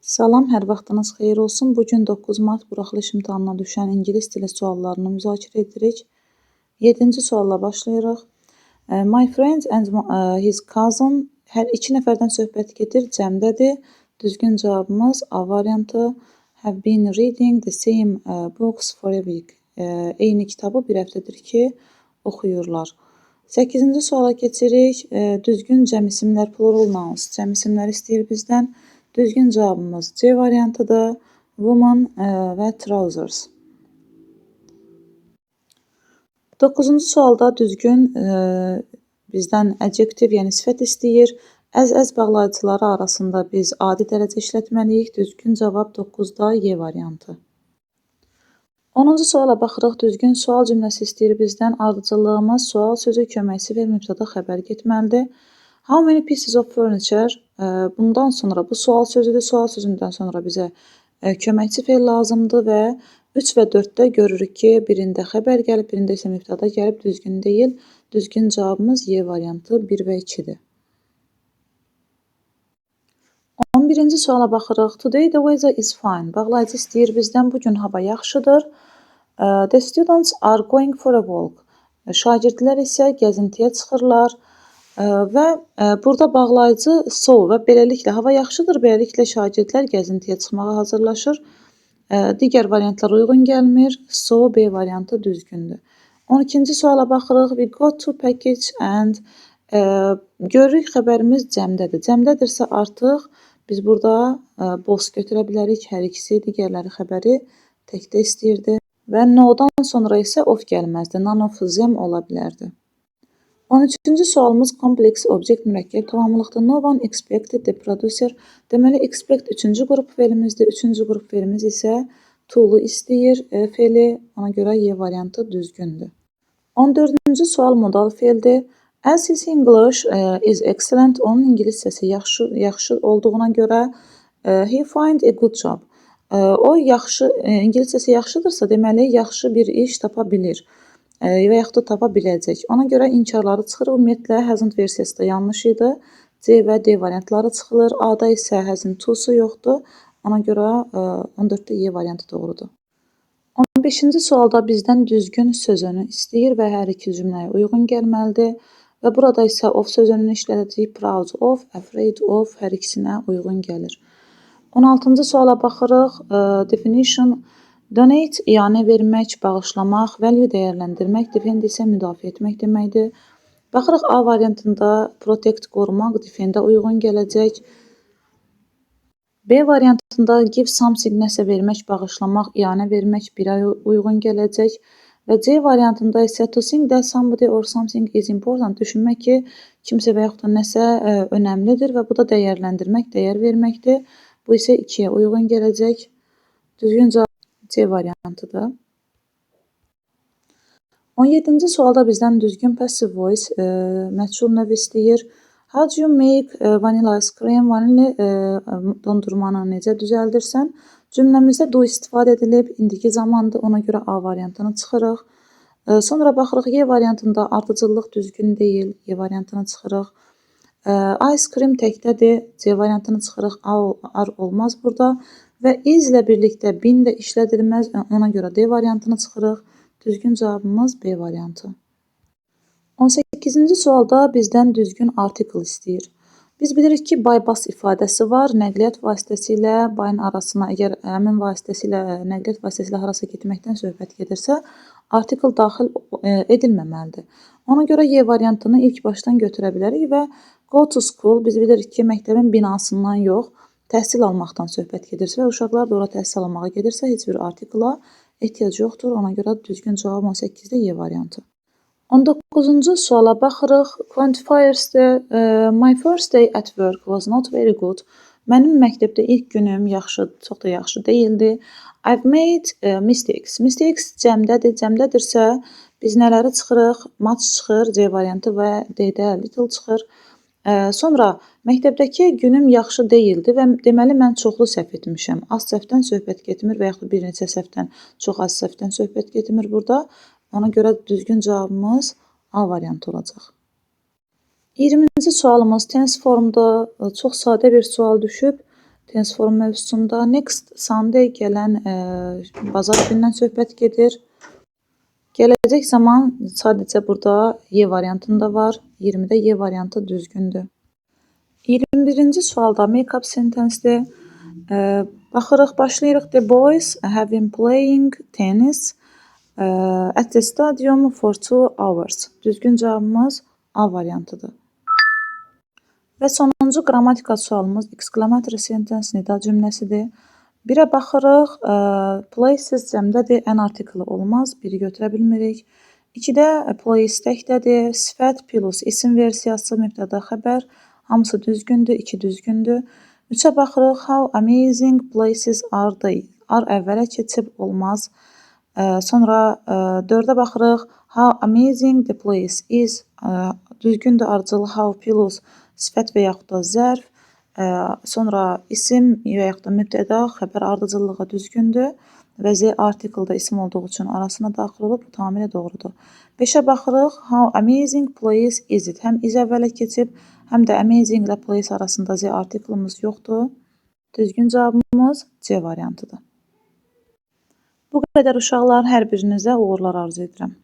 Salam, hər vaxtınız xeyir olsun. Bugün 9 mart buraxılış imtahanına düşən ingilis dili suallarını müzakirə edirik. 7-ci sualla başlayırıq. My friend and his cousin, hər iki nəfərdən söhbət gedir, cəmdədir. Düzgün cavabımız A variantı. Have been reading the same books for a week. Eyni kitabı bir həftədir ki, oxuyurlar. 8-ci suala keçirik. Düzgün cəm isimlər plural nouns. Cəm isimlər istəyir bizdən. Düzgün cavabımız C variantıdır. Woman və trousers. 9-cu sualda düzgün bizdən adjektiv, yəni sifət istəyir. Əz bağlayıcıları arasında biz adi dərəcə işlətməliyik. Düzgün cavab 9-da Y variantı. 10-cu suala baxırıq. Düzgün sual cümləsi istəyir bizdən. Ardıcıllığımız sual sözü köməkçi və mübtəda xəbər getməlidir. How many pieces of furniture? Bundan sonra bu sual sözüdür. Sual sözündən sonra bizə köməkçi fe'l lazımdır və 3 və 4-də görürük ki, birində xəbər gəlib, birində isə mübtəda gəlib, düzgün deyil. Düzgün cavabımız Y variantı 1 və 2-dir. 11-ci suala baxırıq. Today the weather is fine. Bağlayıcı istəyir bizdən. Bugün hava yaxşıdır. The students are going for a walk. Şagirdlər isə gəzintiyə çıxırlar. Və burada bağlayıcı so və beləliklə hava yaxşıdır, beləliklə şagirdlər gəzintiyə çıxmağa hazırlaşır. Digər variantlar uyğun gəlmir. So B variantı düzgündür. 12-ci suala baxırıq. We got to package and görürük xəbərimiz cəmdədir. Cəmdədirsə artıq biz burada both götürə bilərik. Hər ikisi digərləri xəbəri təkdə istəyirdi. Və no-dan sonra isə of gəlməzdi. None of them ola bilərdi. 13-cü sualımız kompleks obyekt mürəkkəb tamamlıqdır. No one expected the producer. Deməli, expect 3-cü qrup fe'limizdir. 3-cü qrup fe'limiz isə to-lu istəyir fe'li. Ona görə Y variantı düzgündür. 14-cü sual modal fe'ldir. As his English is excellent. Onun ingiliscəsi yaxşı olduğuna görə he find a good job. O ingiliscəsi yaxşıdırsa, deməli, yaxşı bir iş tapa bilir və yaxud da tapa biləcək. Ona görə inkarları çıxır. Ümumiyyətlə, hasn't versiyası da yanlış idi. C və D variantları çıxılır. A-da isə hasn't to-su yoxdur. Ona görə 14-də Y variantı doğrudur. 15-ci sualda bizdən düzgün sözünü istəyir və hər iki cümləyə uyğun gəlməlidir. Və burada isə of sözünü işlədəcəyik. Proud of, afraid of hər ikisinə uyğun gəlir. 16-cı suala baxırıq. Definition. Donate, iyanə vermək, bağışlamaq, value dəyərləndirmək, defend isə müdafiə etmək deməkdir. Baxırıq A variantında protect, qorumaq, defend-ə uyğun gələcək. B variantında give something, nəsə vermək, bağışlamaq, iyanə vermək, birə uyğun gələcək. Və C variantında isə to think that somebody or something is important, düşünmək ki, kimsə və yaxud da nəsə önəmlidir və bu da dəyərləndirmək, dəyər verməkdir. Bu isə 2-yə uyğun gələcək. Düzgün cavab C variantıdır. 17-ci sualda bizdən düzgün passive voice məchul növ istəyir. How do you make vanilla ice cream? Vanilli dondurmanı necə düzəldirsən? Cümləmizdə do istifadə edilib, indiki zamandır, ona görə A variantını çıxırıq. Sonra baxırıq Y variantında ardıcıllıq düzgün deyil, Y variantını çıxırıq. Ice cream təkdədir, C variantını çıxırıq, A olmaz burada. Və is ilə birlikdə bin də işlədilməz, ona görə D variantını çıxırıq. Düzgün cavabımız B variantı. 18-ci sualda bizdən düzgün artikel istəyir. Biz bilirik ki, by-bus ifadəsi var. Nəqliyyat vasitəsilə bayın arasına, əgər həmin vasitəsilə, nəqliyyat vasitəsilə harasa getməkdən söhbət gedirsə, artikel daxil edilməməlidir. Ona görə Y variantını ilk başdan götürə bilərik və go to school, biz bilirik ki, məktəbin binasından yox, təhsil almaqdan söhbət gedirsə və uşaqlar da ora təhsil almağa gedirsə, heç bir artikla ehtiyac yoxdur. Ona görə düzgün cavab 18-də Y variantı. 19-cu suala baxırıq. Quantifiers-də my first day at work was not very good. Mənim məktəbdə ilk günüm çox da yaxşı deyildi. I've made mistakes. Mistakes cəmdədir. Cəmdədirsə biz nələri çıxırıq? Much çıxır, C variantı və D-də little çıxır. Sonra məktəbdəki günüm yaxşı deyildi və deməli mən çoxlu səhv etmişəm. Az səhvdən söhbət getmir və yaxud bir neçə səhvdən, çox az səhvdən söhbət getmir burada. Ona görə düzgün cavabımız A variantı olacaq. 20-ci sualımız tense formda çox sadə bir sual düşüb. tense form mövzusunda. Next Sunday gələn bazar günündən söhbət gedir. Gələcək zaman sadəcə burada Y variantında var. 20-də Y variantı düzgündür. 21-ci sualda make-up sentensdir. Baxırıq, başlayırıq. The boys have been playing tennis at the stadium for 2 hours. Düzgün cavabımız A variantıdır. Və sonuncu qrammatika sualımız exclamatory sentence nida cümləsidir. Birə baxırıq, places cəmdədir, an artiklı olmaz, biri götürə bilmirik. 2-də place təkdədir, sifət plus isim versiyası, mübtəda xəbər, hamısı düzgündür, 2 düzgündür. 3-ə baxırıq, how amazing places are they? Are əvvələ keçib olmaz. Sonra 4-ə baxırıq, how amazing the place is. Düzgündür ardıcıl how plus sifət və yaxud da zərf. Sonra isim və yaxud da mübtəda xəbər ardıcıllığı düzgündür və Z artiklda isim olduğu üçün arasına daxil olub, bu tamamilə doğrudur. 5-ə baxırıq, how amazing place is it? Həm is əvvələ keçib, həm də amazing ilə place arasında Z artiklımız yoxdur. Düzgün cavabımız C variantıdır. Bu qədər uşaqlar, hər birinizə uğurlar arzu edirəm.